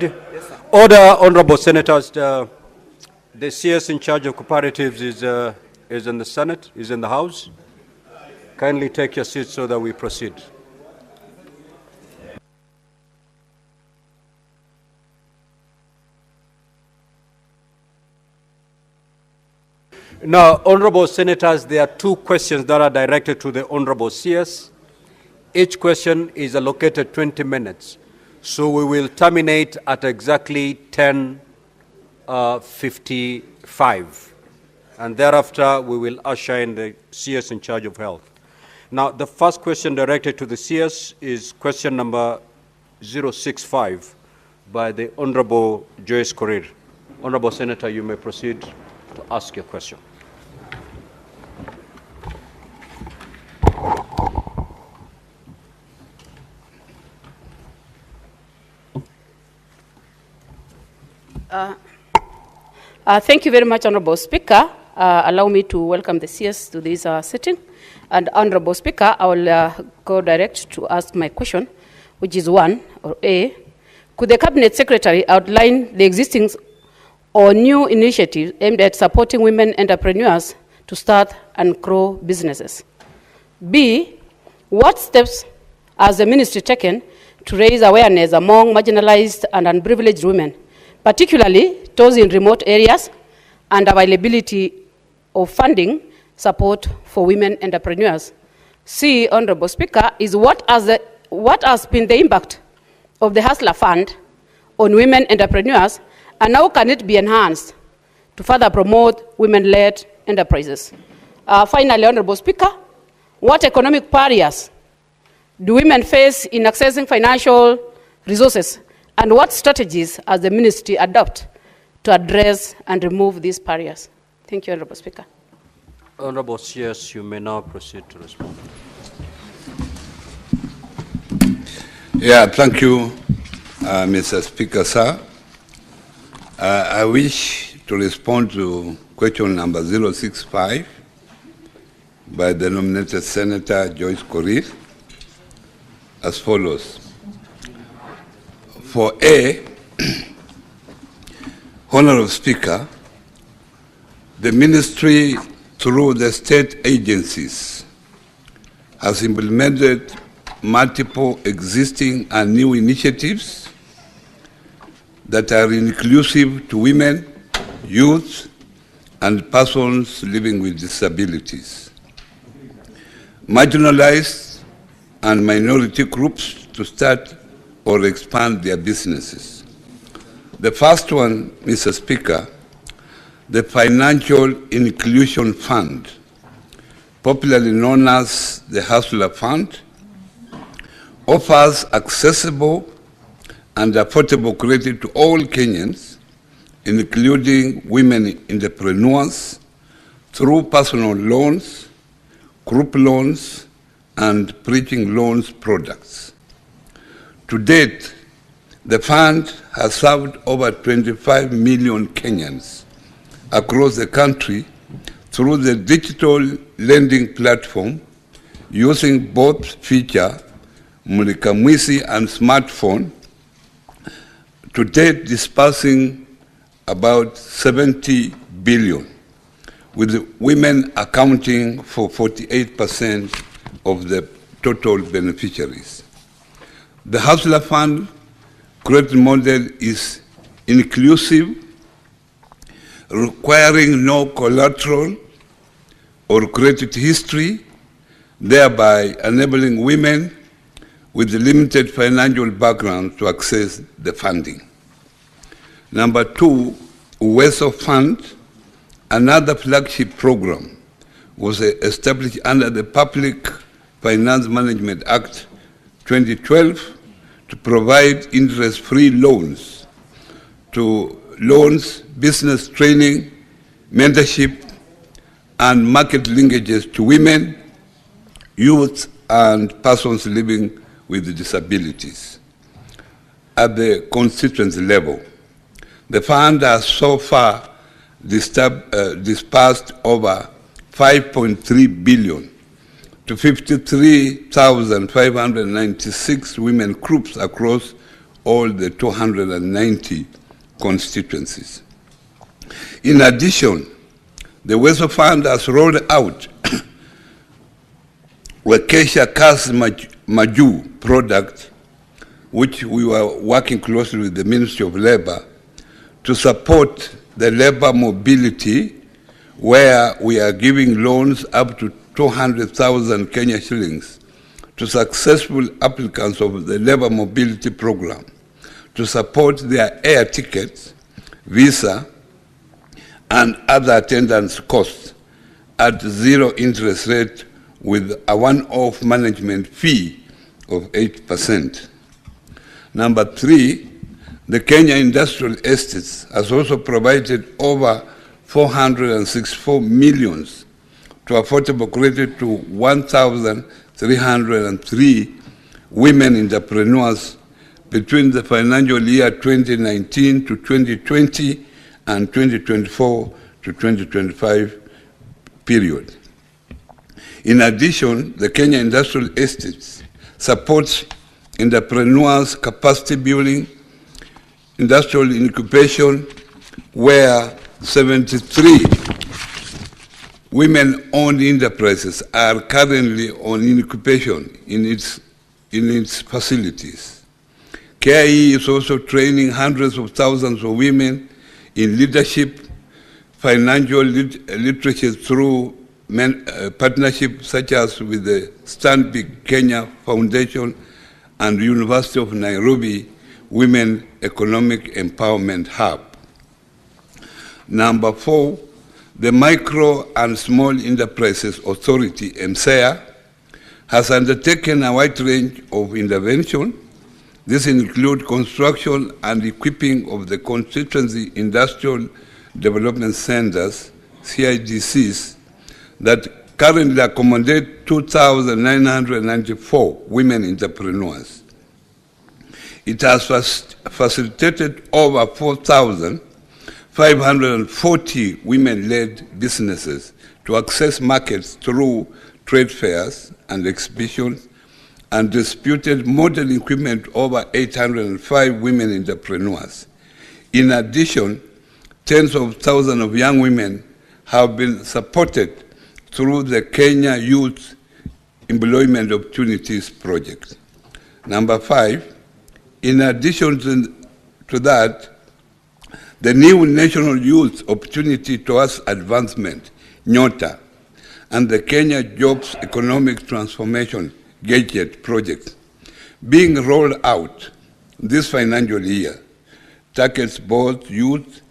Yes, Order, honorable senators. The CS in charge of cooperatives is in the Senate, is in the House. Kindly take your seats so that we proceed. Now, honorable senators, there are two questions that are directed to the honorable CS. Each question is allocated 20 minutes. So we will terminate at exactly 10:55. And thereafter, we will usher in the CS in charge of health. Now, the first question directed to the CS is question number 065 by the Honorable Joyce Korir. Honorable Senator, you may proceed to ask your question. Thank you very much, Honorable Speaker. Allow me to welcome the CS to this sitting. And Honorable Speaker, I will go direct to ask my question, which is one, or A. Could the Cabinet Secretary outline the existing or new initiatives aimed at supporting women entrepreneurs to start and grow businesses? B. What steps has the ministry taken to raise awareness among marginalized and unprivileged women, particularly those in remote areas, and availability of funding support for women entrepreneurs? C, Honorable Speaker, is what has been the impact of the Hustler Fund on women entrepreneurs, and how can it be enhanced to further promote women-led enterprises? Finally, Honorable Speaker, what economic barriers do women face in accessing financial resources, and what strategies has the ministry adopt to address and remove these barriers? Thank you, Honorable Speaker. Honorable CS, you may now proceed to respond. Yeah, thank you, Mr. Speaker, sir. I wish to respond to question number 065 by the nominated Senator Joyce Korir as follows. For A, Honorable Speaker, the ministry through the state agencies has implemented multiple existing and new initiatives that are inclusive to women, youth, and persons living with disabilities, marginalized and minority groups to start or expand their businesses. The first one, Mr. Speaker, the Financial Inclusion Fund, popularly known as the Hustler Fund, offers accessible and affordable credit to all Kenyans, including women entrepreneurs, through personal loans, group loans, and bridging loans products. To date, the fund has served over 25 million Kenyans across the country through the digital lending platform using both feature Mulikamwisi and smartphone, to date dispersing about 70 billion, with women accounting for 48% of the total beneficiaries. The Hustler Fund credit model is inclusive, requiring no collateral or credit history, thereby enabling women with limited financial background to access the funding. Number two, Uwezo Fund, another flagship program, was established under the Public Finance Management Act 2012 to provide interest-free loans to business training, mentorship, and market linkages to women, youth, and persons living with disabilities. At the constituency level, the fund has so far dispersed over 5.3 billion to 53,596 women groups across all the 290 constituencies. In addition, the Weso Fund has rolled out Wakesha Kasi Maju product, which we were working closely with the Ministry of Labor to support the labor mobility, where we are giving loans up to 200,000 Kenya shillings to successful applicants of the labor mobility program to support their air tickets, visa, and other attendance costs at zero interest rate with a one-off management fee of 8%. Number 3, the Kenya Industrial Estates has also provided over 464 million to affordable credit to 1,303 women entrepreneurs between the financial year 2019 to 2020 and 2024 to 2025 period. In addition, the Kenya Industrial Estates supports entrepreneurs' capacity building, industrial incubation, where 73 women-owned enterprises are currently on incubation in its facilities. KIE is also training hundreds of thousands of women in leadership, financial literacy through partnerships such as with the Stanbic Kenya Foundation and University of Nairobi Women Economic Empowerment Hub. Number 4, the Micro and Small Enterprises Authority, MSEA, has undertaken a wide range of intervention. This includes construction and equipping of the constituency industrial development centers, CIDCs, that currently accommodate 2,994 women entrepreneurs. It has facilitated over 4,540 women-led businesses to access markets through trade fairs and exhibitions, and disputed model equipment over 805 women entrepreneurs. In addition, tens of thousands of young women have been supported through the Kenya Youth Employment Opportunities Project. Number 5, in addition to that, the new National Youth Opportunity Towards Advancement, NYOTA, and the Kenya Jobs Economic Transformation Gadget project being rolled out this financial year targets both youth,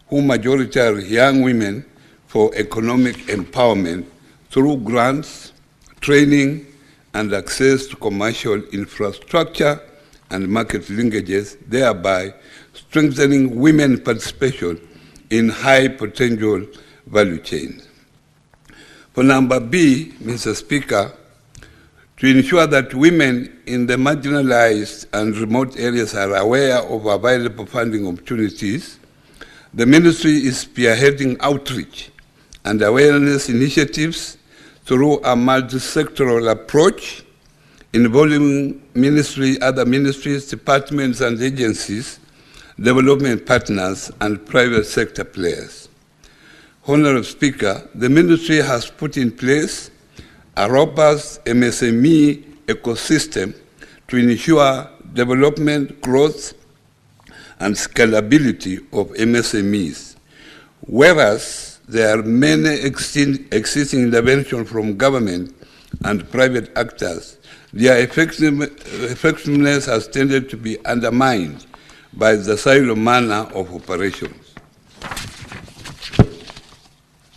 who majority are young women, for economic empowerment through grants, training, and access to commercial infrastructure and market linkages, thereby strengthening women participation in high potential value chains. For number B, Mr. Speaker, to ensure that women in the marginalized and remote areas are aware of available funding opportunities, the ministry is spearheading outreach and awareness initiatives through a multi-sectoral approach involving other ministries, departments and agencies, development partners, and private sector players. Honorable Speaker, the ministry has put in place a robust MSME ecosystem to ensure development, growth, and scalability of MSMEs. Whereas there are many existing interventions from government and private actors, their effectiveness has tended to be undermined by the silo manner of operations.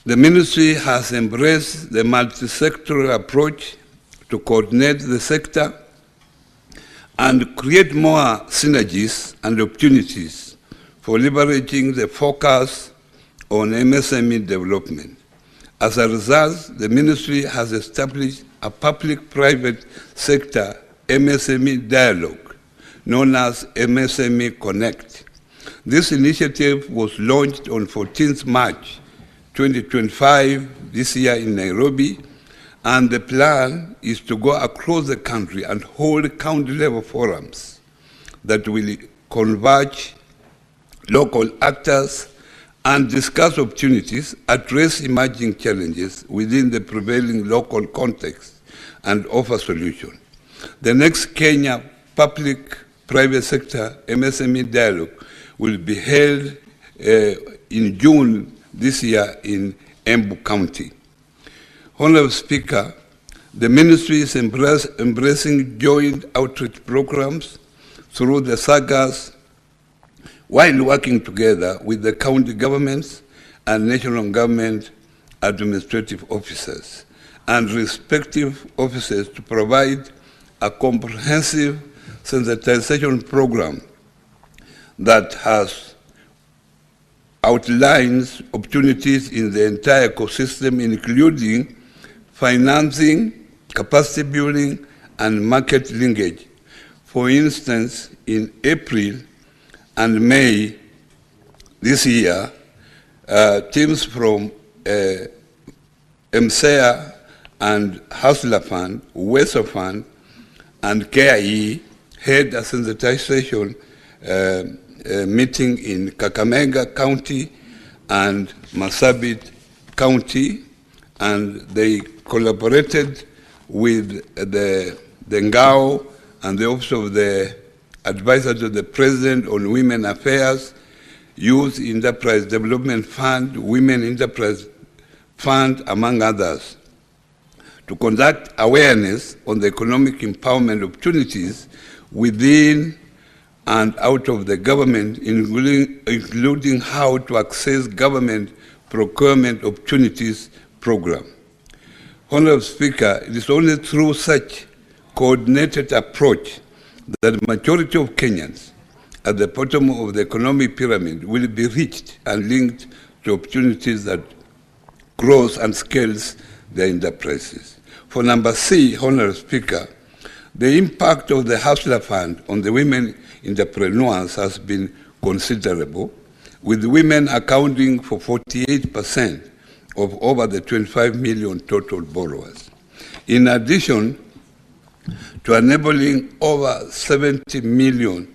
The ministry has embraced the multi-sectoral approach to coordinate the sector and create more synergies and opportunities for leveraging the focus on MSME development. As a result, the ministry has established a public-private sector MSME dialogue known as MSME Connect. This initiative was launched on 14th March 2025, this year in Nairobi, and the plan is to go across the country and hold county-level forums that will converge local actors and discuss opportunities, address emerging challenges within the prevailing local context, and offer solutions. The next Kenya Public-Private Sector MSME Dialogue will be held in June this year in Embu County. Honorable Speaker, the ministry is embracing joint outreach programs through the SAGAs while working together with the county governments and national government administrative officers and respective officers to provide a comprehensive sensitization program that has outlines opportunities in the entire ecosystem, including financing, capacity building, and market linkage. For instance, in April and May this year, teams from MSEA and Hustler Fund, Weso Fund, and KIE had a sensitization meeting in Kakamega County and Marsabit County, and they collaborated with the Ngao and the Office of the Advisor to the President on Women Affairs, Youth Enterprise Development Fund, Women Enterprise Fund, among others, to conduct awareness on the economic empowerment opportunities within and out of the government, including how to access government procurement opportunities program. Honorable Speaker, it is only through such coordinated approach that the majority of Kenyans at the bottom of the economic pyramid will be reached and linked to opportunities that grows and scales their enterprises. For number C, Honorable Speaker, the impact of the Hustler Fund on the women entrepreneurs has been considerable, with women accounting for 48% of over the 25 million total borrowers. In addition to enabling over 70 billion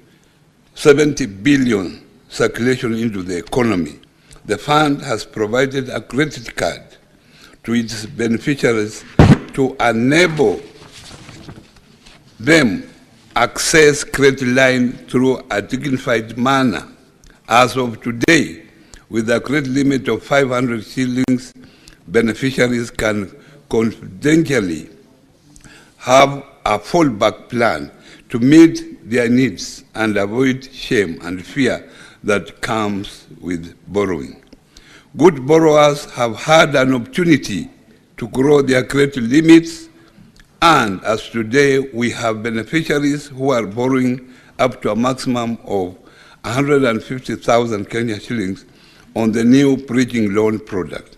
circulation into the economy, the fund has provided a credit card to its beneficiaries to enable them access credit line through a dignified manner. As of today, with a credit limit of 500 shillings, beneficiaries can confidentially have a fallback plan to meet their needs and avoid shame and fear that comes with borrowing. Good borrowers have had an opportunity to grow their credit limits, and as today we have beneficiaries who are borrowing up to a maximum of 150,000 Kenya shillings on the new bridging loan product.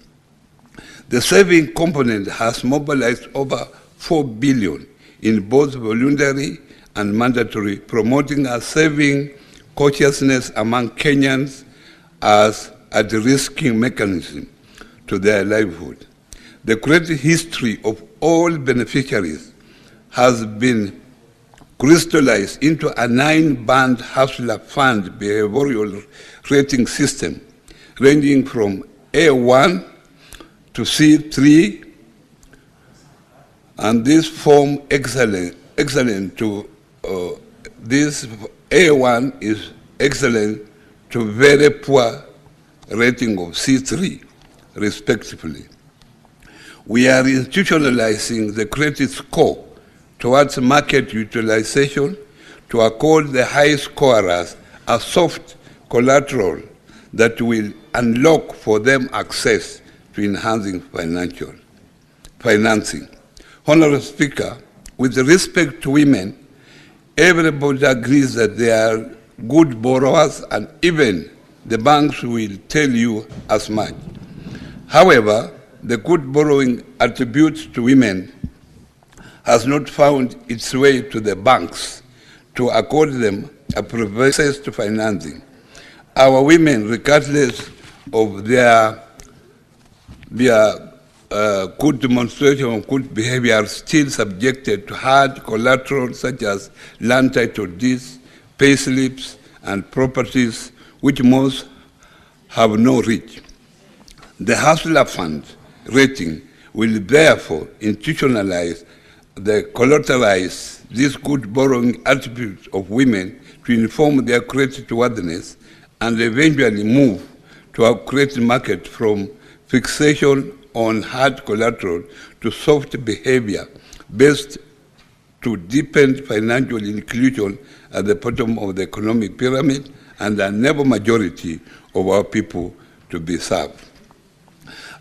The saving component has mobilized over 4 billion in both voluntary and mandatory, promoting a saving consciousness among Kenyans as a de-risking mechanism to their livelihood. The credit history of all beneficiaries has been crystallized into a 9-band Hustler Fund behavioral rating system, ranging from A1 to C3, and this form excellent to this A1 is excellent to very poor rating of C3, respectively. We are institutionalizing the credit score towards market utilization to accord the high scorers a soft collateral that will unlock for them access to enhancing financing. Honorable Speaker, with respect to women, everybody agrees that they are good borrowers, and even the banks will tell you as much. However, the good borrowing attributes to women has not found its way to the banks to accord them a access to financing. Our women, regardless of their good demonstration of good behavior, are still subjected to hard collateral such as land title deeds, pay slips, and properties which most have no reach. The Hustler Fund rating will therefore institutionalize collateralize this good borrowing attributes of women to inform their creditworthiness and eventually move to a credit market from fixation on hard collateral to soft behavior based to deepen financial inclusion at the bottom of the economic pyramid and enable majority of our people to be served.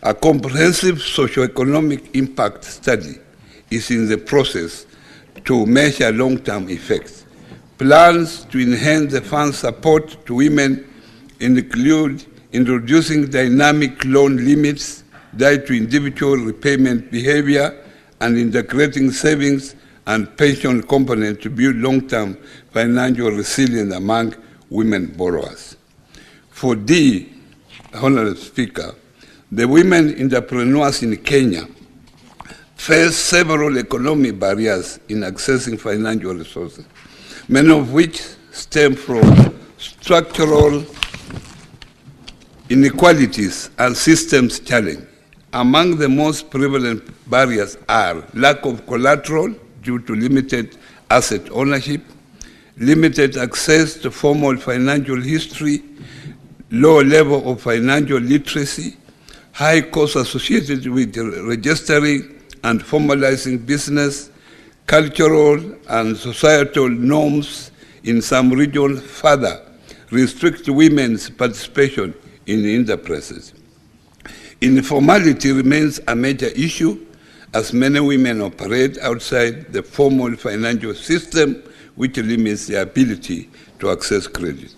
A comprehensive socioeconomic impact study is in the process to measure long-term effects. Plans to enhance the fund's support to women include introducing dynamic loan limits tied to individual repayment behavior and integrating savings and pension components to build long-term financial resilience among women borrowers. For the Honorable Speaker, the women entrepreneurs in Kenya face several economic barriers in accessing financial resources, many of which stem from structural inequalities and systems challenge. Among the most prevalent barriers are lack of collateral due to limited asset ownership, limited access to formal financial history, low level of financial literacy, high costs associated with registering and formalizing business, cultural and societal norms in some regions further restrict women's participation in enterprises. Informality remains a major issue as many women operate outside the formal financial system, which limits their ability to access credit.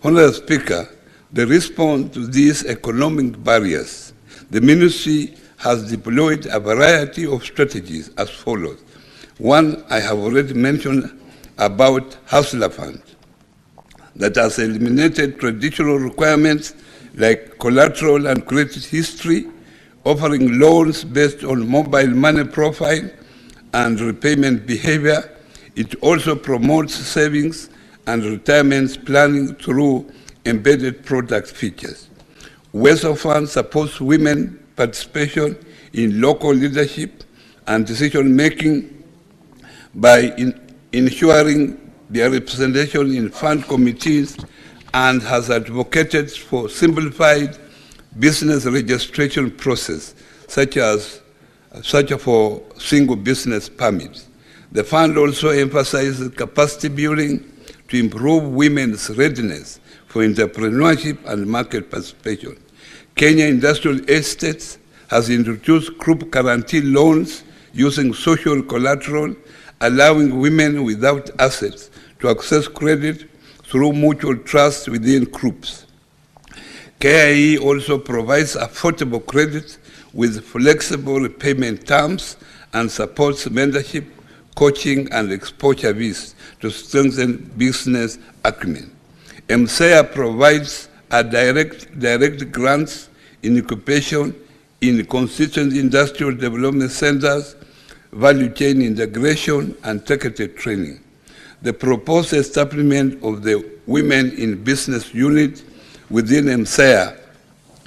Honorable Speaker, the response to these economic barriers, the Ministry has deployed a variety of strategies as follows. One, I have already mentioned about Hustler Fund that has eliminated traditional requirements like collateral and credit history, offering loans based on mobile money profile and repayment behavior. It also promotes savings and retirement planning through embedded product features. Wealth Fund supports women participation in local leadership and decision-making by ensuring their representation in fund committees and has advocated for simplified business registration process, such for single business permits. The fund also emphasizes capacity building to improve women's readiness for entrepreneurship and market participation. Kenya Industrial Estates has introduced group guarantee loans using social collateral, allowing women without assets to access credit through mutual trust within groups. KIE also provides affordable credit with flexible repayment terms and supports mentorship, coaching, and exposure fees to strengthen business acumen. MSEA provides a direct grants in incubation in consistent industrial development centers, value chain integration, and targeted training. The proposed establishment of the Women in Business Unit within MSEA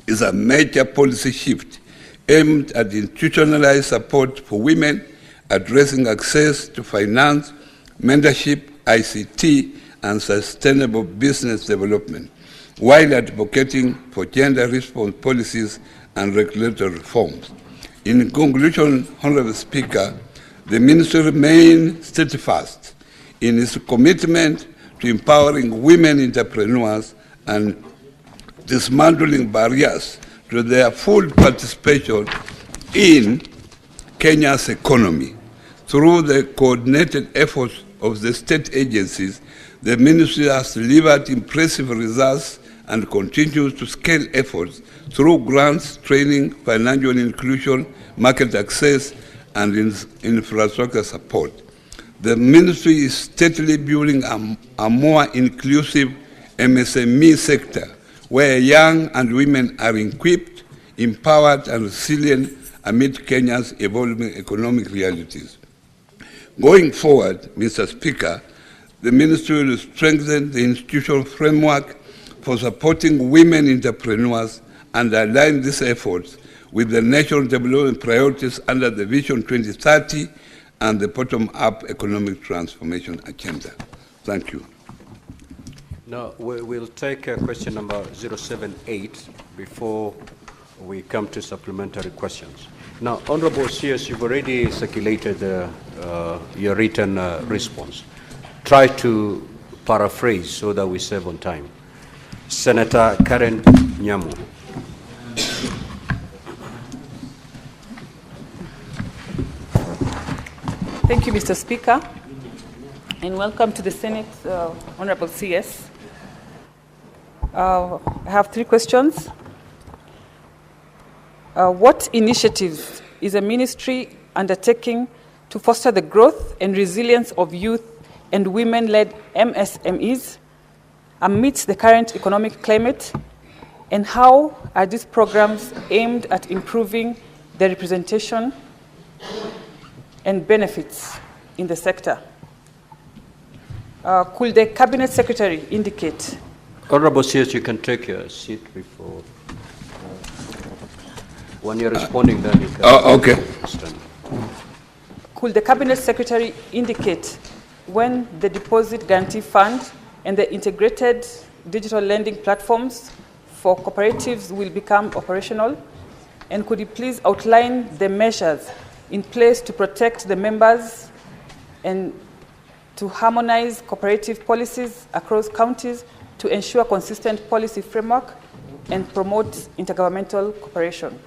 is a major policy shift aimed at institutionalized support for women, addressing access to finance, mentorship, ICT, and sustainable business development, while advocating for gender response policies and regulatory reforms. In conclusion, Honorable Speaker, the Ministry remains steadfast in its commitment to empowering women entrepreneurs and dismantling barriers to their full participation in Kenya's economy. Through the coordinated efforts of the state agencies, the Ministry has delivered impressive results and continues to scale efforts through grants, training, financial inclusion, market access, and infrastructure support. The Ministry is steadily building a more inclusive MSME sector where young and women are equipped, empowered, and resilient amid Kenya's evolving economic realities. Going forward, Mr. Speaker, the ministry will strengthen the institutional framework for supporting women entrepreneurs and align these efforts with the national development priorities under the Vision 2030 and the bottom-up economic transformation agenda. Thank you. Now, we'll take question number 078 before we come to supplementary questions. Now, Honorable CS, you've already circulated your written response. Try to paraphrase so that we save on time. Senator Karen Nyamu. Thank you, Mr. Speaker, and welcome to the Senate, Honorable CS. I have 3 questions. What initiatives is the ministry undertaking to foster the growth and resilience of youth and women-led MSMEs amidst the current economic climate, and how are these programs aimed at improving the representation and benefits in the sector? Could the Cabinet Secretary indicate? Honorable CS, you can take your seat before. When you're responding, then you can. Okay. Stand. Could the Cabinet Secretary indicate when the Deposit Guarantee Fund and the integrated digital lending platforms for cooperatives will become operational? And could you please outline the measures in place to protect the members and to harmonize cooperative policies across counties to ensure consistent policy framework and promote intergovernmental cooperation?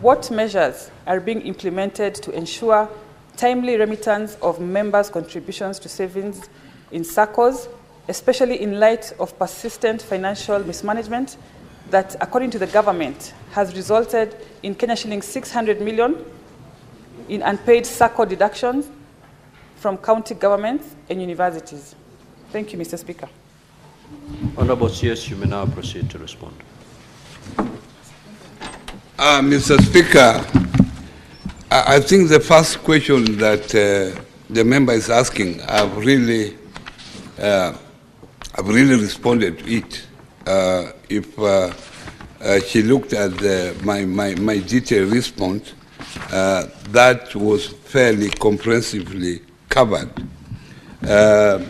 What measures are being implemented to ensure timely remittance of members' contributions to savings in SACCOs, especially in light of persistent financial mismanagement that, according to the government, has resulted in Kenya shillings 600 million in unpaid SACCO deductions from county governments and universities? Thank you, Mr. Speaker. Honorable CS, you may now proceed to respond. Mr. Speaker, I think the first question that the member is asking, I've really responded to it. If she looked at my detailed response, that was fairly comprehensively covered. The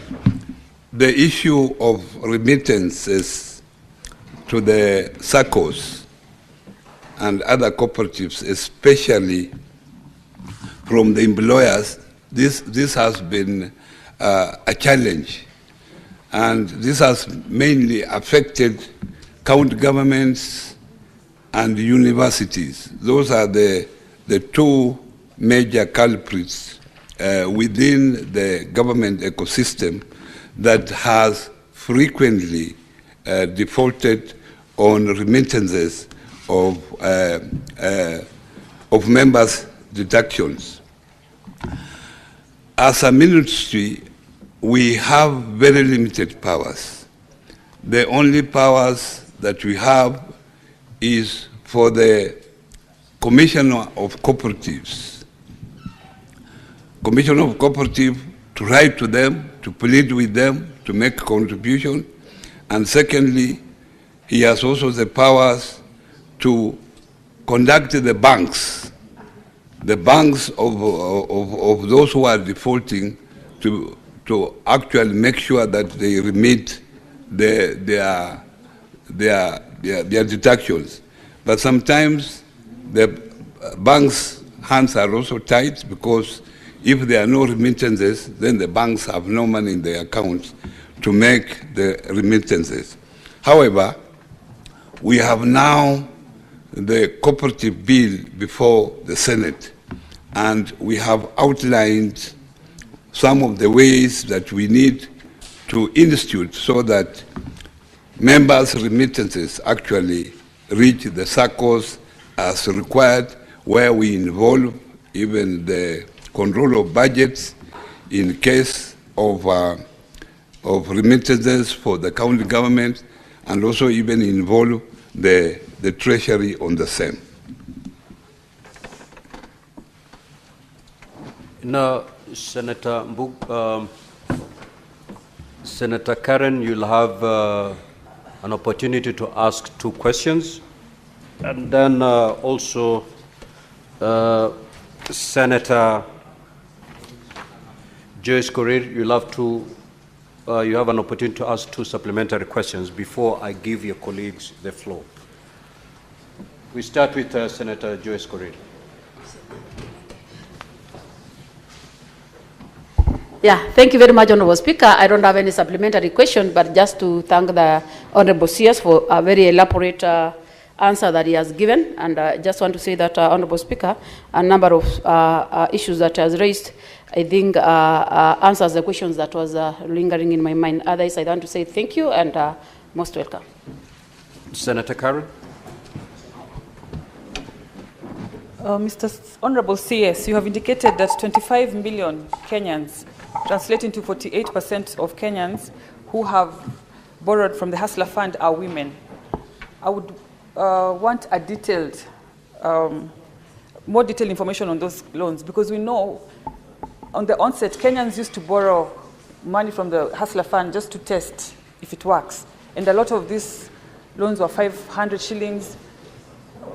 issue of remittances to the SACCOs and other cooperatives, especially from the employers, this has been a challenge. And this has mainly affected county governments and universities. Those are the 2 major culprits within the government ecosystem that has frequently defaulted on remittances of members' deductions. As a ministry, we have very limited powers. The only powers that we have is for the Commissioner of Cooperatives. Commissioner of Cooperatives to write to them, to plead with them, to make contribution. And secondly, he has also the powers to conduct the banks of those who are defaulting to actually make sure that they remit their deductions. But sometimes the banks' hands are also tied, because if there are no remittances, then the banks have no money in their accounts to make the remittances. However, we have now the cooperative bill before the Senate, and we have outlined some of the ways that we need to institute so that members' remittances actually reach the SACCOs as required, where we involve even the control of budgets in case of remittances for the county government, and also even involve the treasury on the same. Now, Senator Mbug, Senator Karen, you'll have an opportunity to ask 2 questions. And then also Senator Joyce Korir, you'll have you have an opportunity to ask 2 supplementary questions before I give your colleagues the floor. We start with Senator Joyce Korir. Yeah, thank you very much, Honorable Speaker. I don't have any supplementary question, but just to thank the Honorable CS for a very elaborate answer that he has given. And I just want to say that, Honorable Speaker, a number of issues that has raised, I think, answers the questions that was lingering in my mind. Otherwise, I want to say thank you and most welcome. Senator Karen. Mr. Honorable CS, you have indicated that 25 million Kenyans, translating to 48% of Kenyans who have borrowed from the Hustler Fund, are women. I would want a detailed, more detailed information on those loans, because we know on the onset, Kenyans used to borrow money from the Hustler Fund just to test if it works. And a lot of these loans were 500 shillings,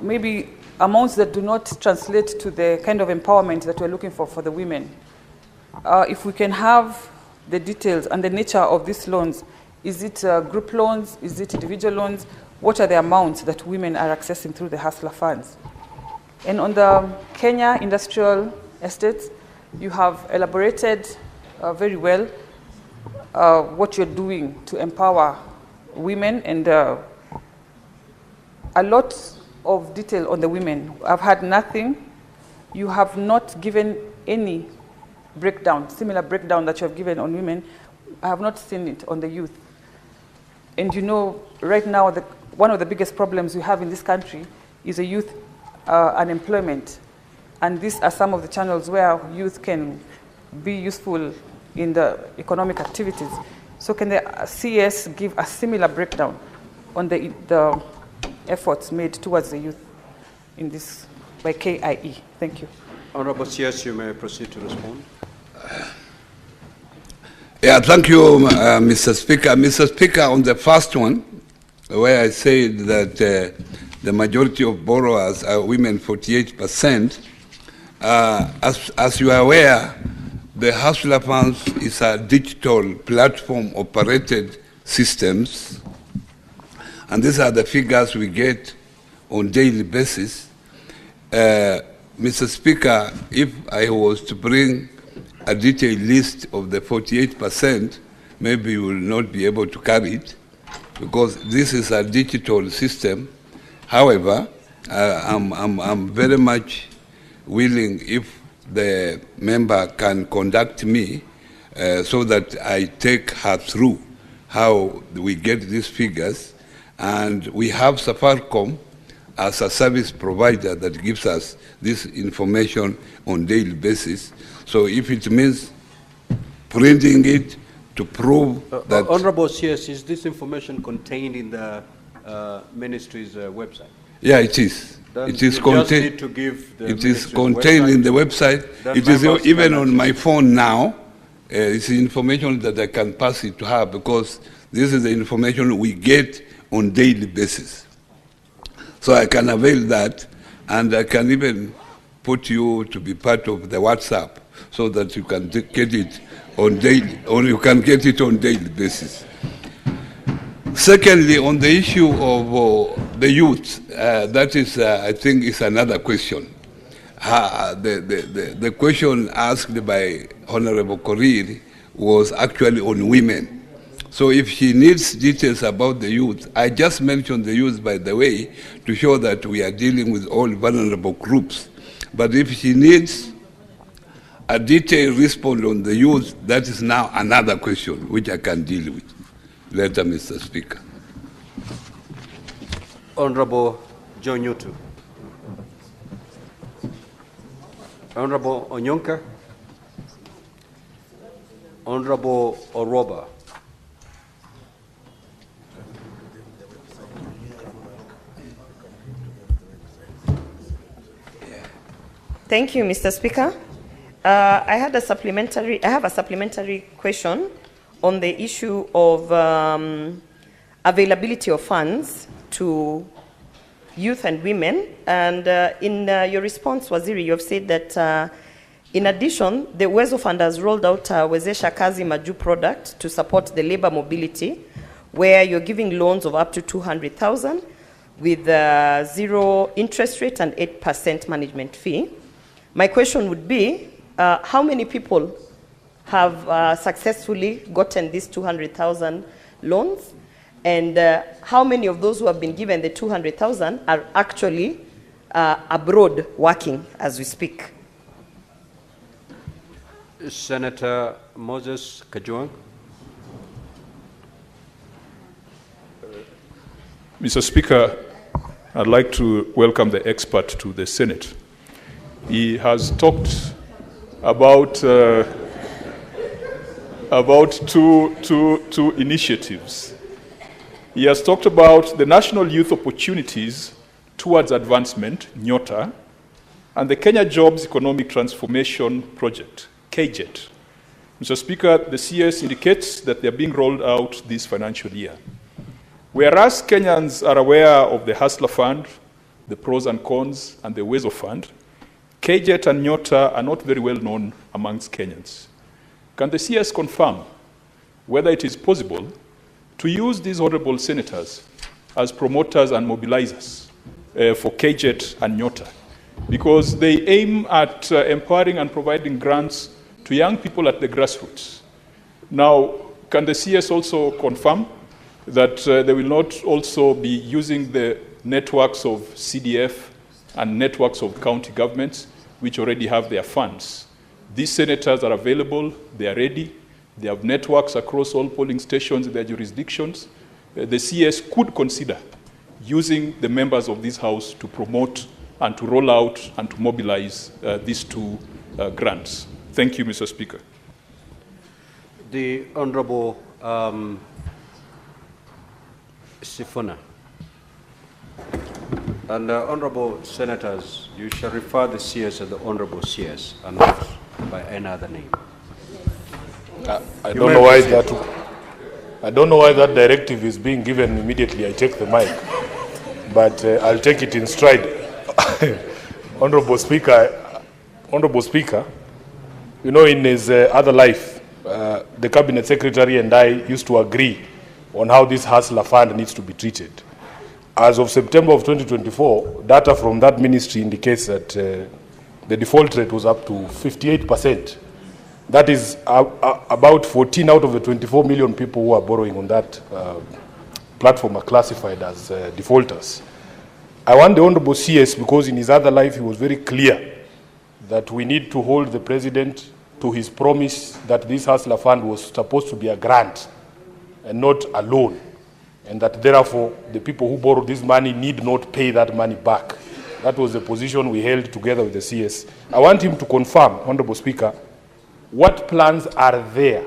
maybe amounts that do not translate to the kind of empowerment that we're looking for the women. If we can have the details and the nature of these loans, is it group loans, is it individual loans, what are the amounts that women are accessing through the Hustler Funds? And on the Kenya industrial estates, you have elaborated very well what you're doing to empower women, and a lot of detail on the women. I've had nothing. You have not given any breakdown, similar breakdown that you have given on women. I have not seen it on the youth. And you know, right now, one of the biggest problems we have in this country is a youth unemployment. And these are some of the channels where youth can be useful in the economic activities. So can the CS give a similar breakdown on the efforts made towards the youth in this by KIE? Thank you. Honorable CS, you may proceed to respond. Yeah, thank you, Mr. Speaker. Mr. Speaker, on the first one, where I said that the majority of borrowers are women, 48%, as you are aware, the Hustler Funds is a digital platform operated systems, and these are the figures we get on daily basis. Mr. Speaker, if I was to bring a detailed list of the 48%, maybe you will not be able to carry it, because this is a digital system. However, I'm very much willing if the member can conduct me so that I take her through how we get these figures. And we have Safaricom as a service provider that gives us this information on daily basis. So if it means printing it to prove that... Honorable CS, is this information contained in the ministry's website? Yeah, it is. Then it is contained. To give the it is contained in the website. It is even on my phone now. It's information that I can pass it to her, because this is the information we get on daily basis. So I can avail that, and I can even put you to be part of the WhatsApp so that you can get it on daily, or you can get it on daily basis. Secondly, on the issue of the youth, that is, I think, is another question. The question asked by Honorable Korir was actually on women. So if she needs details about the youth, I just mentioned the youth, by the way, to show that we are dealing with all vulnerable groups. But if she needs a detailed response on the youth, that is now another question which I can deal with later, Mr. Speaker. Honorable John Yutu. Honorable Onyonka. Honorable Oroba. Thank you, Mr. Speaker. I have a supplementary question on the issue of availability of funds to youth and women. And in your response, Waziri, you have said that in addition, the Uwezo Fund has rolled out a Wezesha Kazi Maju product to support the labor mobility, where you're giving loans of up to 200,000 with 0 interest rate and 8% management fee. My question would be, how many people have successfully gotten these 200,000 loans? And how many of those who have been given the 200,000 are actually abroad working as we speak? Senator Moses Kajwang. Mr. Speaker, I'd like to welcome the expert to the Senate. He has talked about two initiatives. He has talked about the National Youth Opportunities Towards Advancement, NYOTA, and the Kenya Jobs Economic Transformation Project, KJET. Mr. Speaker, the CS indicates that they are being rolled out this financial year. Whereas Kenyans are aware of the Hustler Fund, the pros and cons, and the Uwezo Fund, KJET and NYOTA are not very well known amongst Kenyans. Can the CS confirm whether it is possible to use these honorable senators as promoters and mobilizers for KJET and NYOTA? Because they aim at empowering and providing grants to young people at the grassroots. Now, can the CS also confirm that they will not also be using the networks of CDF and networks of county governments, which already have their funds? These senators are available, they are ready, they have networks across all polling stations in their jurisdictions. The CS could consider using the members of this House to promote and to roll out and to mobilize these two grants. Thank you, Mr. Speaker. The Honorable Sifuna. And Honorable Senators, you shall refer the CS as the Honorable CS and not by any other name. I don't know why that directive is being given immediately. I take the mic, but I'll take it in stride. Honorable Speaker, you know, in his other life, the Cabinet Secretary and I used to agree on how this Hustler Fund needs to be treated. As of September of 2024, data from that ministry indicates that the default rate was up to 58%. That is about 14 out of the 24 million people who are borrowing on that platform are classified as defaulters. I want the Honorable CS, because in his other life he was very clear that we need to hold the President to his promise that this Hustler Fund was supposed to be a grant and not a loan, and that therefore the people who borrowed this money need not pay that money back. That was the position we held together with the CS. I want him to confirm, Honorable Speaker, what plans are there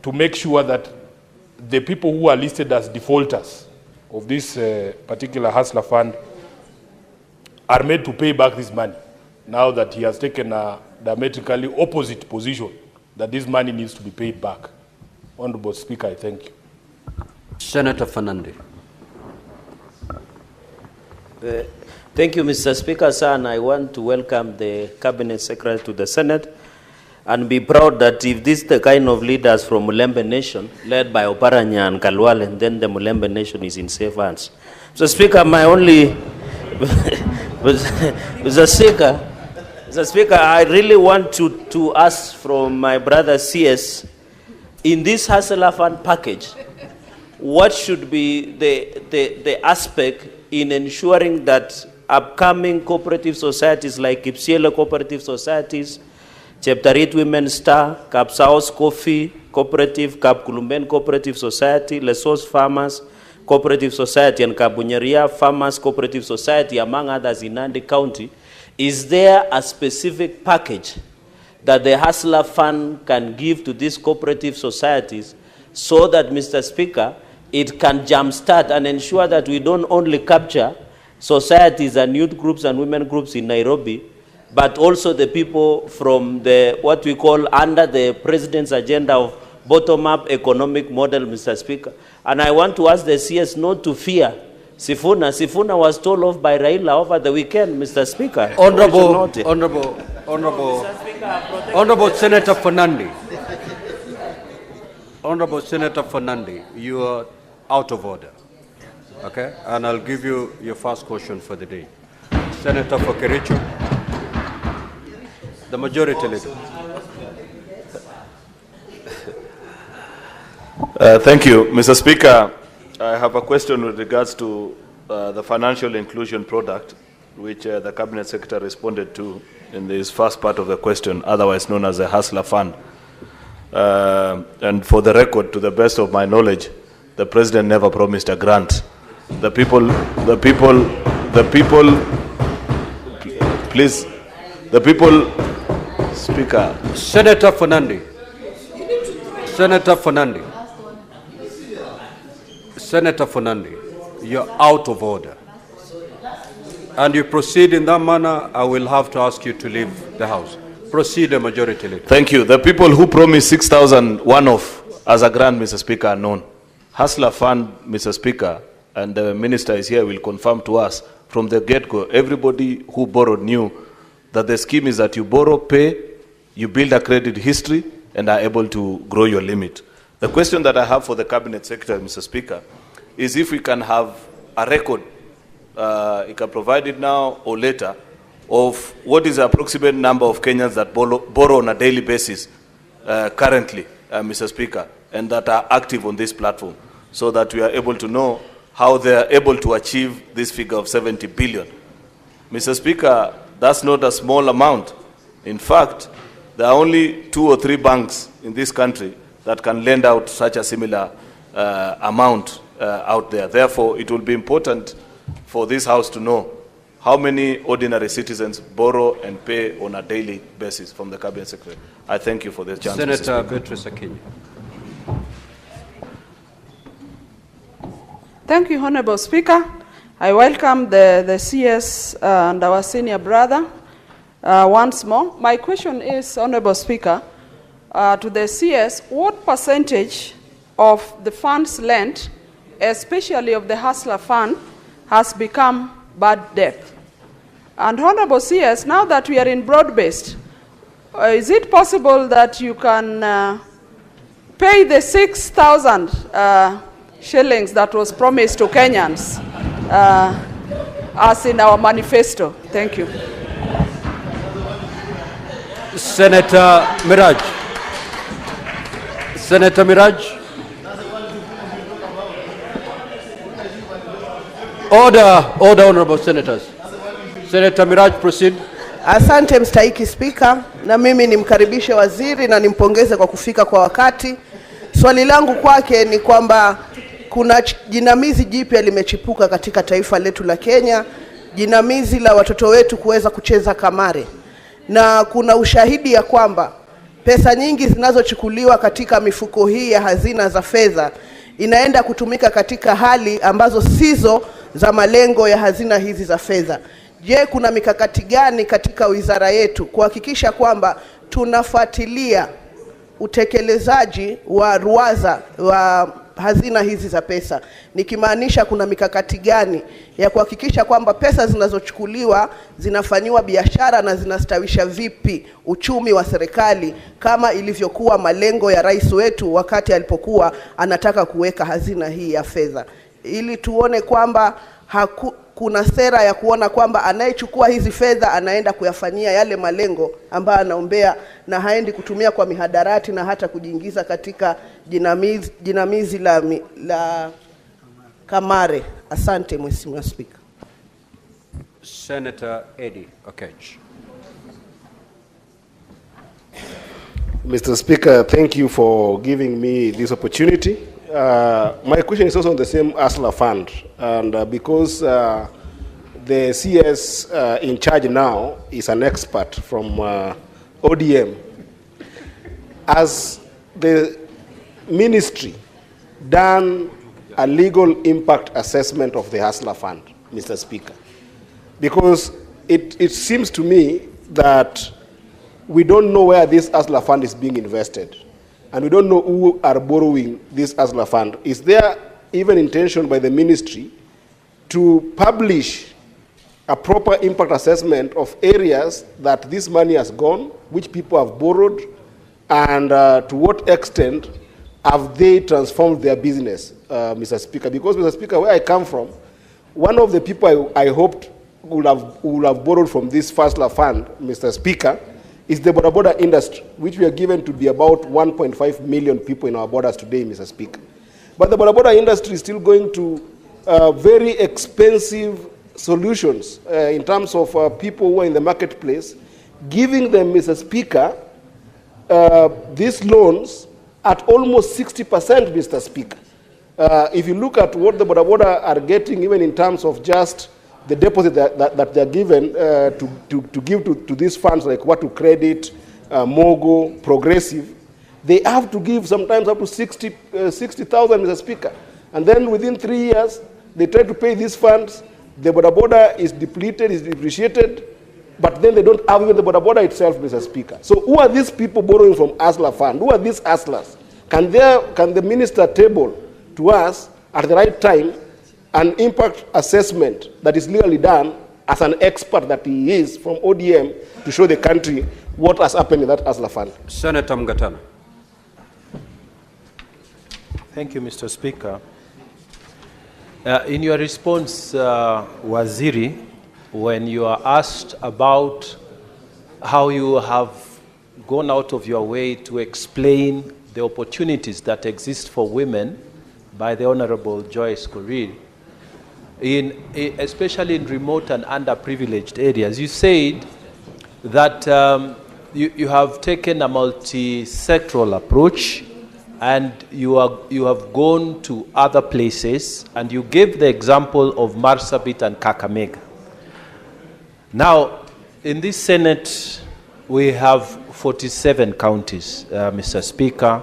to make sure that the people who are listed as defaulters of this particular Hustler Fund are made to pay back this money, now that he has taken a diametrically opposite position that this money needs to be paid back. Honorable Speaker, I thank you. Senator Fernandez. Thank you, Mr. Speaker, sir, and I want to welcome the Cabinet Secretary to the Senate and be proud that if this is the kind of leaders from Mutembei Nation, led by Oparanya and Kalwale, then the Mutembei Nation is in safe hands. Mr. Speaker, Mr. Speaker, I really want to ask from my brother CS, in this Hustler Fund package, what should be the aspect in ensuring that upcoming cooperative societies like Kipsiele Cooperative Societies, Chapter 8 Women's Star, Cap South Coffee Cooperative, Cap Kulumben Cooperative Society, Lesos Farmers Cooperative Society, and Kabunyeria Farmers Cooperative Society, among others in Nandi County, is there a specific package that the Hustler Fund can give to these cooperative societies so that, Mr. Speaker, it can jumpstart and ensure that we don't only capture societies and youth groups and women groups in Nairobi, but also the people from the, what we call under the President's agenda of bottom-up economic model, Mr. Speaker. And I want to ask the CS not to fear Sifuna. Sifuna was told off by Raila over the weekend, Mr. Speaker. Honorable Senator Fernandi. Honorable Senator Fernandi, you are out of order. Okay? And I'll give you your first question for the day. Senator for Kericho, the majority leader. Thank you, Mr. Speaker. I have a question with regards to the financial inclusion product, which the Cabinet Secretary responded to in this first part of the question, otherwise known as the Hustler Fund. And for the record, to the best of my knowledge, the President never promised a grant. The people, please, the people, Speaker. Senator Fernandi. Senator Fernandi. Senator Fernandi, you're out of order. And you proceed in that manner, I will have to ask you to leave the House. Proceed, the majority leader. Thank you. The people who promised 6,000 one-off as a grant, Mr. Speaker, are known. Hustler Fund, Mr. Speaker, and the minister is here, will confirm to us from the get-go, everybody who borrowed knew that the scheme is that you borrow, pay, you build a credit history, and are able to grow your limit. The question that I have for the Cabinet Secretary, Mr. Speaker, is if we can have a record, you can provide it now or later, of what is the approximate number of Kenyans that borrow on a daily basis currently, Mr. Speaker, and that are active on this platform, so that we are able to know how they are able to achieve this figure of 70 billion. Mr. Speaker, that's not a small amount. In fact, there are only 2 or 3 banks in this country that can lend out such a similar amount out there. Therefore, it will be important for this House to know how many ordinary citizens borrow and pay on a daily basis from the Cabinet Secretary. I thank you for this chance. Senator Beatrice Akinyi. Thank you, Honorable Speaker. I welcome the CS and our senior brother once more. My question is, Honorable Speaker, to the CS, what percentage of the funds lent, especially of the Hustler Fund, has become bad debt? And Honorable CS, now that we are in broad-based, is it possible that you can pay the 6,000 shillings that was promised to Kenyans as in our manifesto? Thank you. Senator Miraj. Senator Miraj. Order, honorable senators. Senator Miraj, proceed. Asante mstahiki Spika, na mimi nimkaribishe waziri na nimpongeze kwa kufika kwa wakati. Swali langu kwake ni kwamba kuna jinamizi jipya limechipuka katika taifa letu la Kenya, jinamizi la watoto wetu kuweza kucheza kamare. Na kuna ushahidi ya kwamba pesa nyingi zinazochukuliwa katika mifuko hii ya hazina za fedha inaenda kutumika katika hali ambazo sizo za malengo ya hazina hizi za fedha. Je, kuna mikakati gani katika wizara yetu kuhakikisha kwamba tunafuatilia utekelezaji wa ruwaza wa hazina hizi za pesa? Nikimaanisha kuna mikakati gani ya kuhakikisha kwamba pesa zinazochukuliwa zinafanywa biashara na zinastawisha vipi uchumi wa serikali kama ilivyokuwa malengo ya rais wetu wakati alipokuwa anataka kuweka hazina hii ya fedha, ili tuone kwamba kuna sera ya kuona kwamba anayechukua hizi fedha anaenda kuyafanyia yale malengo ambayo anaombea na haendi kutumia kwa mihadarati na hata kujiingiza katika jinamizi la kamare. Asante Mheshimiwa Speaker. Senator Eddie Okech. Mr. Speaker, thank you for giving me this opportunity. My question is also on the same Hustler Fund, and because the CS in charge now is an expert from ODM, has the ministry done a legal impact assessment of the Hustler Fund, Mr. Speaker? Because it seems to me that we don't know where this Hustler Fund is being invested. and we don't know who are borrowing this Hustler Fund. Is there even intention by the ministry to publish a proper impact assessment of areas that this money has gone, which people have borrowed, and to what extent have they transformed their business, Mr. Speaker? Because, Mr. Speaker, where I come from, one of the people I hoped would have borrowed from this Hustler Fund, Mr. Speaker, is the border industry, which we are given to be about 1.5 million people in our borders today, Mr. Speaker. But the border industry is still going to very expensive solutions in terms of people who are in the marketplace, giving them, Mr. Speaker, these loans at almost 60%, Mr. Speaker. If you look at what the border are getting, even in terms of just the deposit that they're given to give to these funds, like what to credit, Mogo, Progressive, they have to give sometimes up to 60,000, Mr. Speaker. And then within 3 years, they try to pay these funds. The border is depleted, is depreciated, but then they don't have even the border itself, Mr. Speaker. So who are these people borrowing from Hustler Fund? Who are these hustlers? Can the minister table to us at the right time an impact assessment that is legally done as an expert that he is from ODM to show the country what has happened in that Hustler Fund? Senator Mgatana. Thank you, Mr. Speaker. In your response, Waziri, when you are asked about how you have gone out of your way to explain the opportunities that exist for women by the Honorable Joyce Korir, especially in remote and underprivileged areas, you said that you have taken a multi-sectoral approach and you have gone to other places, and you gave the example of Marsabit and Kakamega. Now, in this Senate, we have 47 counties, Mr. Speaker.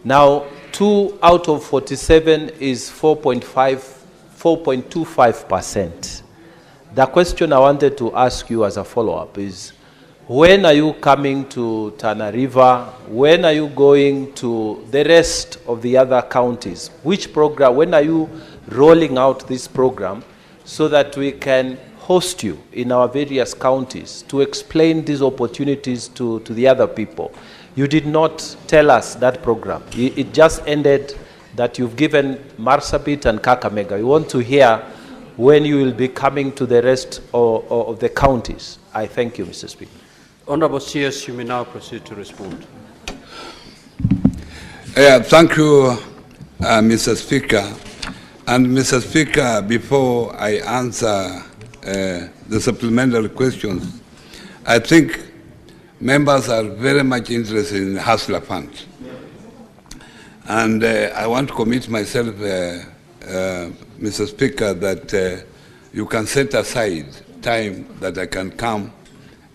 Now, 2 out of 47 is 4.25%. The question I wanted to ask you as a follow-up is, when are you coming to Tana River? When are you going to the rest of the other counties? Which program, when are you rolling out this program so that we can host you in our various counties to explain these opportunities to the other people? You did not tell us that program. It just ended that you've given Marsabit and Kakamega. We want to hear when you will be coming to the rest of the counties. I thank you, Mr. Speaker. Honorable CS, you may now proceed to respond. Thank you, Mr. Speaker. And Mr. Speaker, before I answer the supplementary questions, I think members are very much interested in Hustler Fund. And I want to commit myself, Mr. Speaker, that you can set aside time that I can come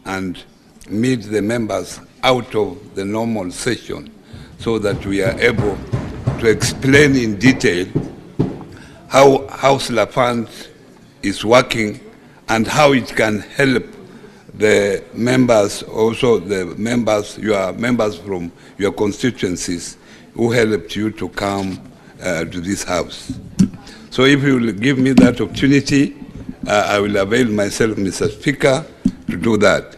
and meet the members out of the normal session so that we are able to explain in detail how Hustler Fund is working and how it can help the members, also the members, your members from your constituencies who helped you to come to this house. So if you will give me that opportunity, I will avail myself, Mr. Speaker, to do that.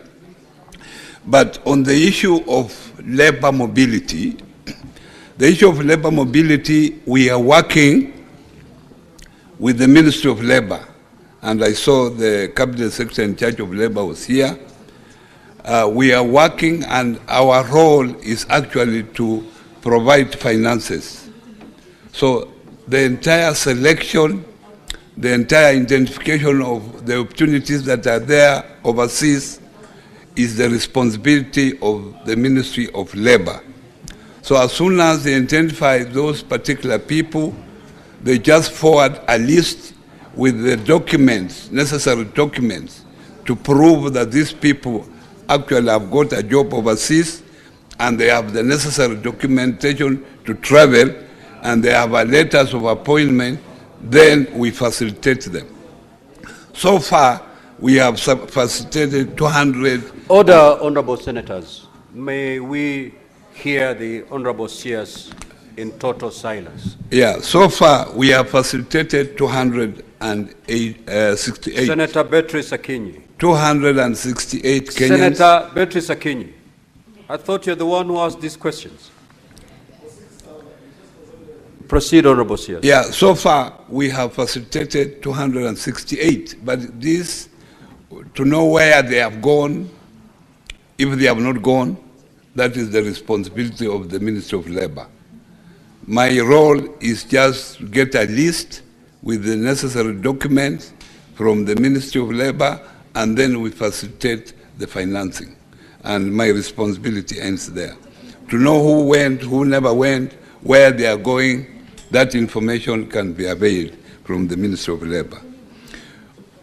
But on the issue of labor mobility, we are working with the Ministry of Labor, and I saw the Cabinet Secretary in charge of Labor was here. We are working, and our role is actually to provide finances. So the entire selection, the entire identification of the opportunities that are there overseas is the responsibility of the Ministry of Labor. So as soon as they identify those particular people, they just forward a list with the documents, necessary documents, to prove that these people actually have got a job overseas and they have the necessary documentation to travel and they have a letters of appointment, then we facilitate them. So far, we have facilitated 200. Order, honorable senators. May we hear the Honorable CS in total silence. Yeah, so far we have facilitated 268. Senator Beatrice Akinyi. 268 Kenyans. Senator Beatrice Akinyi, I thought you're the one who asked these questions. Proceed, Honorable CS. Yeah, so far we have facilitated 268, but this, to know where they have gone, if they have not gone, that is the responsibility of the Ministry of Labor. My role is just to get a list with the necessary documents from the Ministry of Labor, and then we facilitate the financing. And my responsibility ends there. To know who went, who never went, where they are going, that information can be availed from the Ministry of Labor.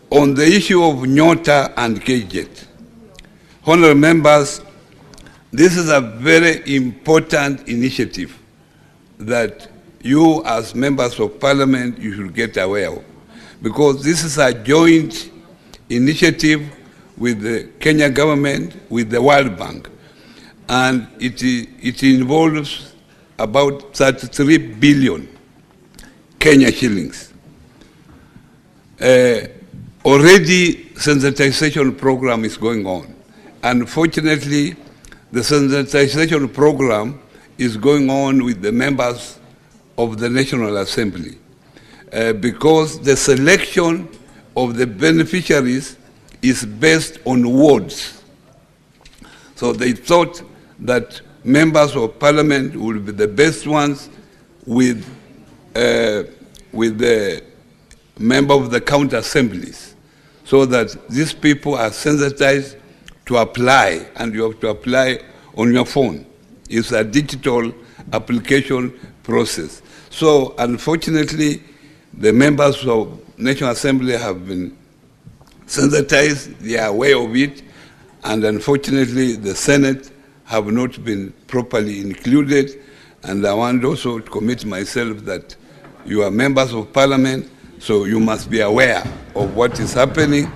On the issue of Nyota and KJet, honorable members, this is a very important initiative that you as members of parliament, you should get aware of. Because this is a joint initiative with the Kenya government, with the World Bank. And it involves about 33 billion Kenya shillings. Already sensitization program is going on. Unfortunately, the sensitization program is going on with the members of the National Assembly because the selection of the beneficiaries is based on wards. So they thought that members of parliament would be the best ones with the member of the county assemblies, so that these people are sensitized to apply, and you have to apply on your phone. It's a digital application process. So unfortunately, the members of National Assembly have been sensitized, they are aware of it, and unfortunately the Senate have not been properly included. And I want also to commit myself that you are members of parliament, so you must be aware of what is happening.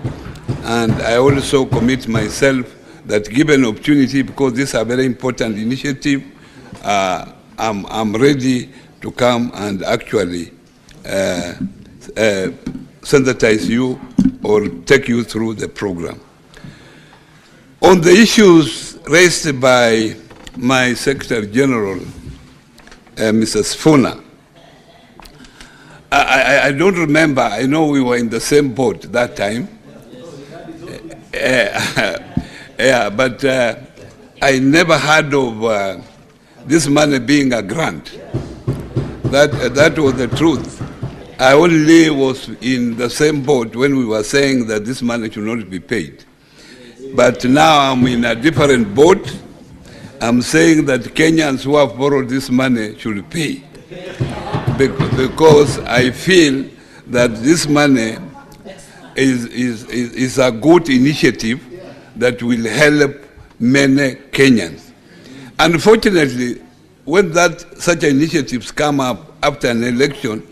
And I also commit myself that given opportunity, because this is a very important initiative, I'm ready to come and actually sensitize you or take you through the program. On the issues raised by my Secretary General, Mrs. Funa, I don't remember. I know we were in the same boat that time. Yeah, but I never heard of this money being a grant. That was the truth. I only was in the same boat when we were saying that this money should not be paid. But now I'm in a different boat. I'm saying that Kenyans who have borrowed this money should pay. Because I feel that this money is a good initiative that will help many Kenyans. Unfortunately, when such initiatives come up after an election,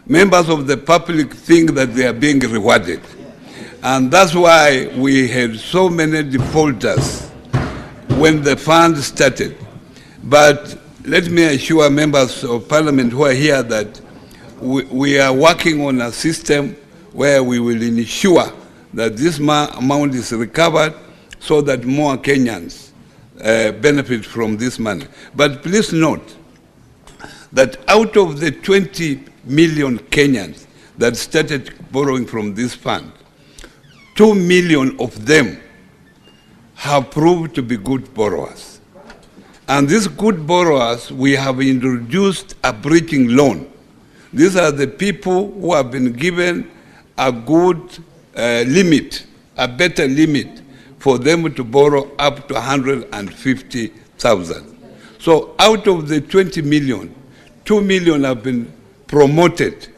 members of the public think that they are being rewarded. And that's why we had so many defaulters when the fund started. But let me assure members of parliament who are here that we are working on a system where we will ensure that this amount is recovered so that more Kenyans benefit from this money. But please note that out of the 20 million Kenyans that started borrowing from this fund, 2 million of them have proved to be good borrowers. And these good borrowers, we have introduced a bridging loan. These are the people who have been given a good limit, a better limit for them to borrow up to 150,000. So out of the 20 million, 2 million have been promoted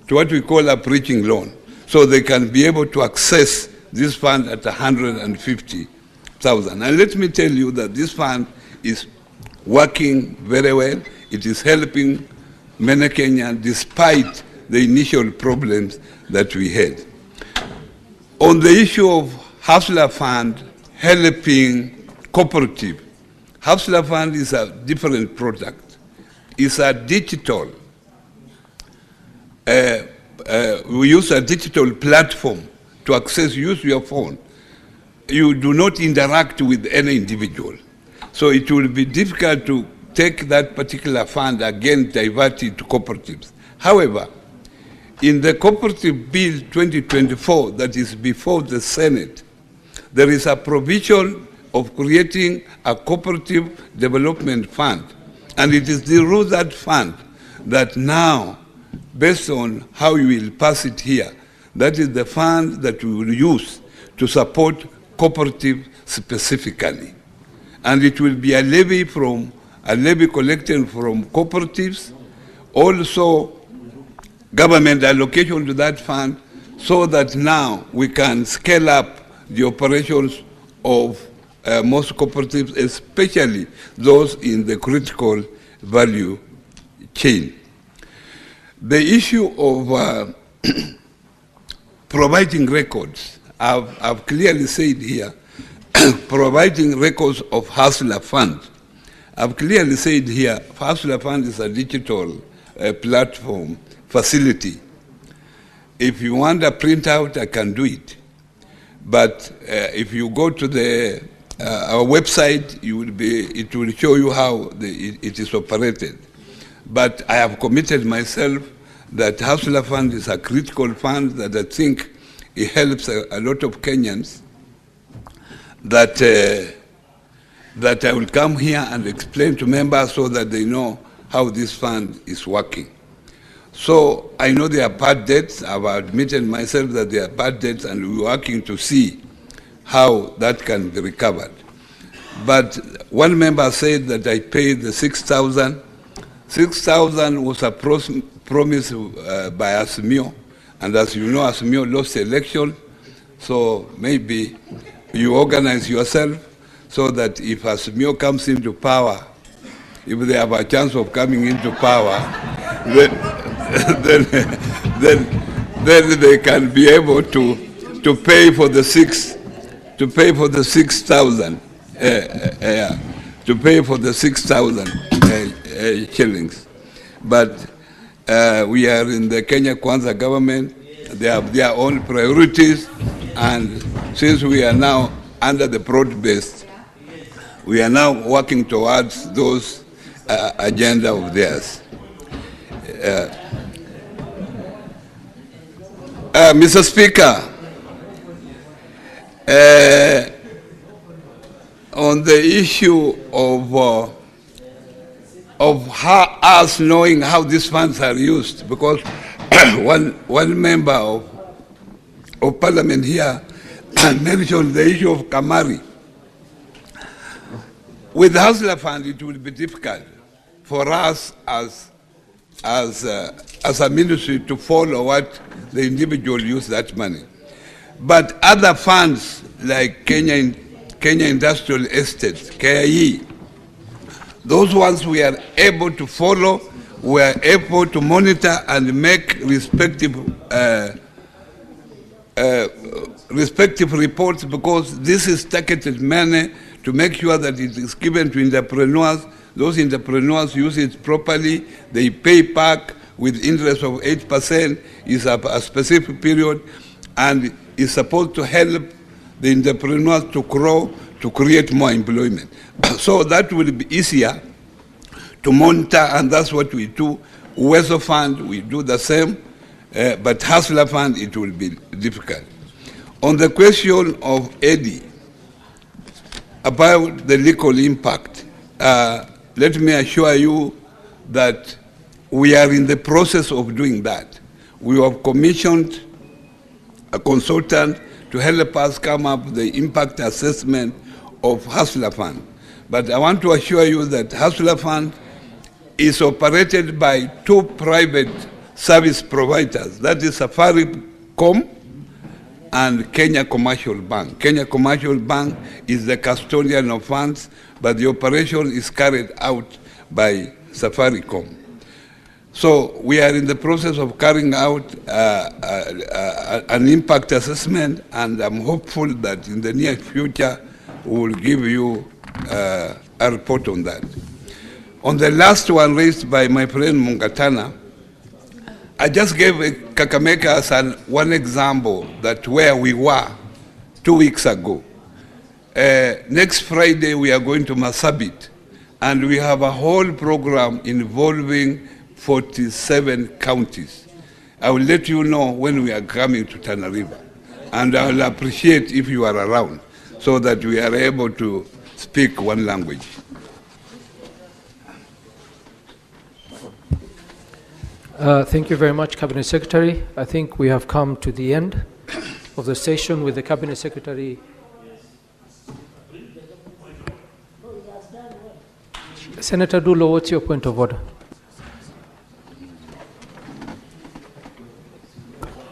to what we call a bridging loan, so they can be able to access this fund at 150,000. And let me tell you that this fund is working very well. It is helping many Kenyans despite the initial problems that we had. On the issue of Hustler Fund helping cooperative Hustler Fund is a different product. It's a digital. We use a digital platform to access, use your phone. You do not interact with any individual. So it will be difficult to take that particular fund again, divert it to cooperatives. However, in the Cooperative Bill 2024 that is before the Senate, there is a provision of creating a cooperative development fund. And it is through that fund that now, based on how you will pass it here, that is the fund that we will use to support cooperative specifically. And it will be a levy collected from cooperatives, also government allocation to that fund, so that now we can scale up the operations of most cooperatives, especially those in the critical value chain. The issue of providing records, I've clearly said here, providing records of Hustler Fund. I've clearly said here, Hustler Fund is a digital platform facility. If you want a printout, I can do it. But if you go to our website, it will show you how it is operated. But I have committed myself that Hustler Fund is a critical fund that I think it helps a lot of Kenyans, that I will come here and explain to members so that they know how this fund is working. So I know there are bad debts. I've admitted myself that there are bad debts, and we're working to see how that can be recovered. But one member said that I paid the 6,000. 6,000 was a promise by Asmio, and as you know, Asmio lost the election, so maybe you organize yourself so that if Asmio comes into power, if they have a chance of coming into power, then they can be able to pay for the 6,000 to pay for the 6,000 shillings. But we are in the Kenya Kwanza government. They have their own priorities, and since we are now under the broad-based, we are now working towards those agenda of theirs. Mr. Speaker, on the issue of us knowing how these funds are used, because one member of Parliament here mentioned the issue of Kamari. With the Hustler Fund, it will be difficult for us as a ministry to follow what the individual use that money. But other funds like Kenya Industrial Estates, KIE, those ones we are able to follow, we are able to monitor and make respective reports, because this is targeted money to make sure that it is given to entrepreneurs. Those entrepreneurs use it properly, they pay back with interest of 8%, is a specific period, and is supposed to help the entrepreneurs to grow, to create more employment. So that will be easier to monitor, and that's what we do. Weso Fund, we do the same, but Hustler Fund, it will be difficult. On the question of Eddie, about the legal impact, let me assure you that we are in the process of doing that. We have commissioned a consultant to help us come up with the impact assessment of Hustler Fund. But I want to assure you that Hustler Fund is operated by two private service providers. That is Safaricom and Kenya Commercial Bank. Kenya Commercial Bank is the custodian of funds, but the operation is carried out by Safaricom. So we are in the process of carrying out an impact assessment, and I'm hopeful that in the near future we will give you a report on that. On the last one raised by my friend Mungatana, I just gave Kakamega as one example that where we were 2 weeks ago. Next Friday, we are going to Marsabit, and we have a whole program involving 47 counties. I will let you know when we are coming to Tana River, and I will appreciate if you are around so that we are able to speak one language. Thank you very much, Cabinet Secretary. I think we have come to the end of the session with the Cabinet Secretary. Senator Dulo, what's your point of order?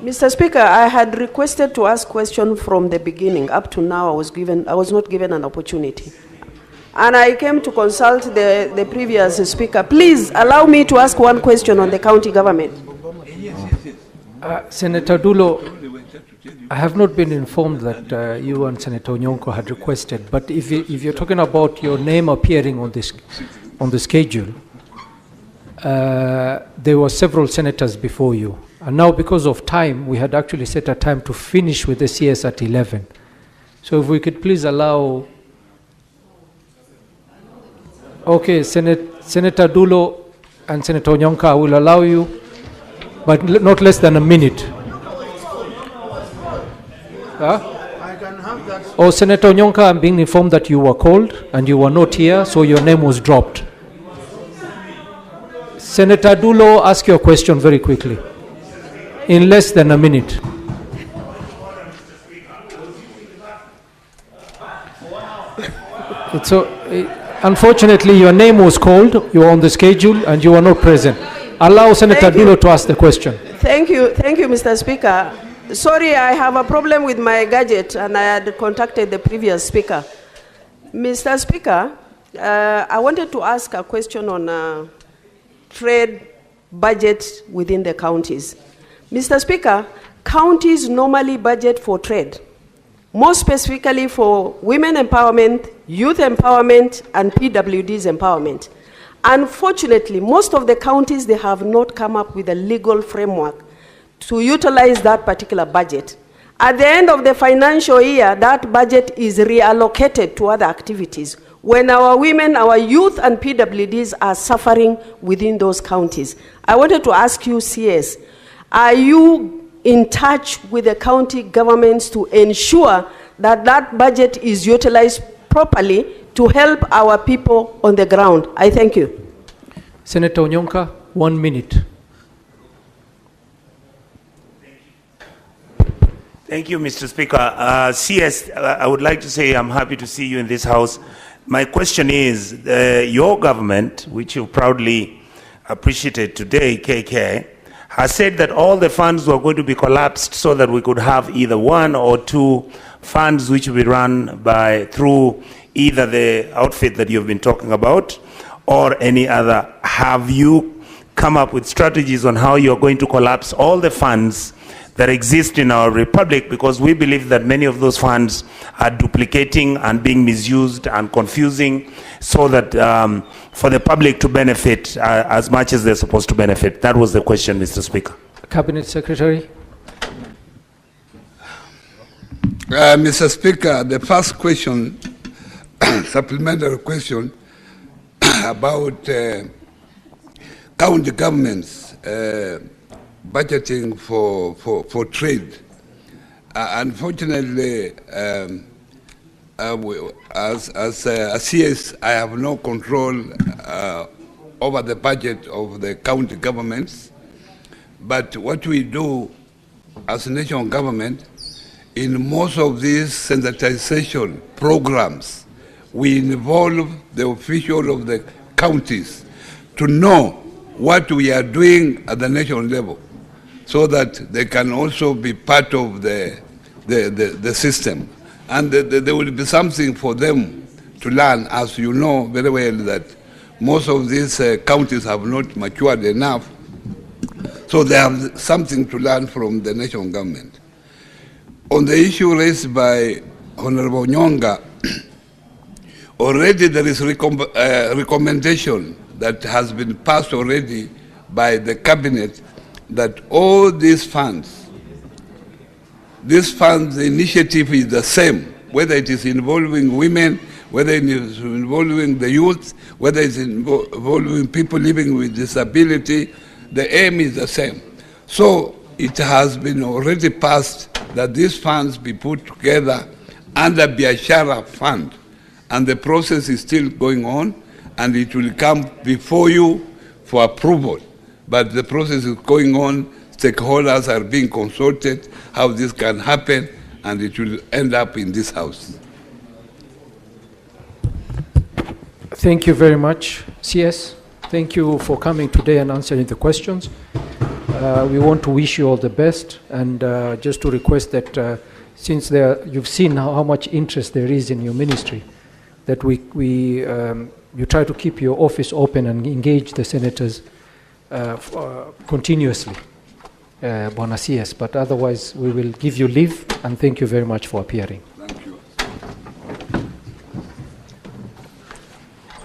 Mr. Speaker, I had requested to ask questions from the beginning. Up to now, I was not given an opportunity. And I came to consult the previous speaker. Please allow me to ask one question on the county government. Senator Dulo, I have not been informed that you and Senator Onyonko had requested, but if you're talking about your name appearing on the schedule, there were several senators before you. And now because of time, we had actually set a time to finish with the CS at 11. So if we could please allow... Okay, Senator Dulo and Senator Onyonka, I will allow you, but not less than a minute. I can have that. Oh, Senator Onyonka, I'm being informed that you were called and you were not here, so your name was dropped. Senator Dulo, ask your question very quickly, in less than a minute. Unfortunately, your name was called, you were on the schedule, and you were not present. Allow Senator Dulo to ask the question. Thank you, Mr. Speaker. Sorry, I have a problem with my gadget, and I had contacted the previous speaker. Mr. Speaker, I wanted to ask a question on trade budget within the counties. Mr. Speaker, counties normally budget for trade, more specifically for women empowerment, youth empowerment, and PWD's empowerment. Unfortunately, most of the counties, they have not come up with a legal framework to utilize that particular budget. At the end of the financial year, that budget is reallocated to other activities when our women, our youth, and PWDs are suffering within those counties. I wanted to ask you, CS, are you in touch with the county governments to ensure that that budget is utilized properly to help our people on the ground? I thank you. Senator Onyonka, 1 minute. Thank you, Mr. Speaker. CS, I would like to say I'm happy to see you in this house. My question is, your government, which you proudly appreciated today, KK, has said that all the funds were going to be collapsed so that we could have either one or two funds which will be run through either the outfit that you've been talking about or any other. Have you come up with strategies on how you're going to collapse all the funds that exist in our republic? Because we believe that many of those funds are duplicating and being misused and confusing, so that for the public to benefit as much as they're supposed to benefit. That was the question, Mr. Speaker. Cabinet Secretary. Mr. Speaker, the first question, supplementary question about county governments budgeting for trade. Unfortunately, as a CS, I have no control over the budget of the county governments. But what we do as a national government, in most of these sensitization programs, we involve the official of the counties to know what we are doing at the national level, so that they can also be part of the system. And there will be something for them to learn, as you know very well that most of these counties have not matured enough, so they have something to learn from the national government. On the issue raised by Honorable Nyonga, already there is recommendation that has been passed already by the cabinet that all these funds, the initiative is the same, whether it is involving women, whether it is involving the youth, whether it's involving people living with disability, the aim is the same. So it has been already passed that these funds be put together under Biashara Fund, and the process is still going on, and it will come before you for approval. But the process is going on, stakeholders are being consulted, how this can happen, and it will end up in this House. Thank you very much, CS. Thank you for coming today and answering the questions. We want to wish you all the best, and just to request that since you've seen how much interest there is in your ministry, that you try to keep your office open and engage the senators continuously, Bwana CS. But otherwise, we will give you leave, and thank you very much for appearing.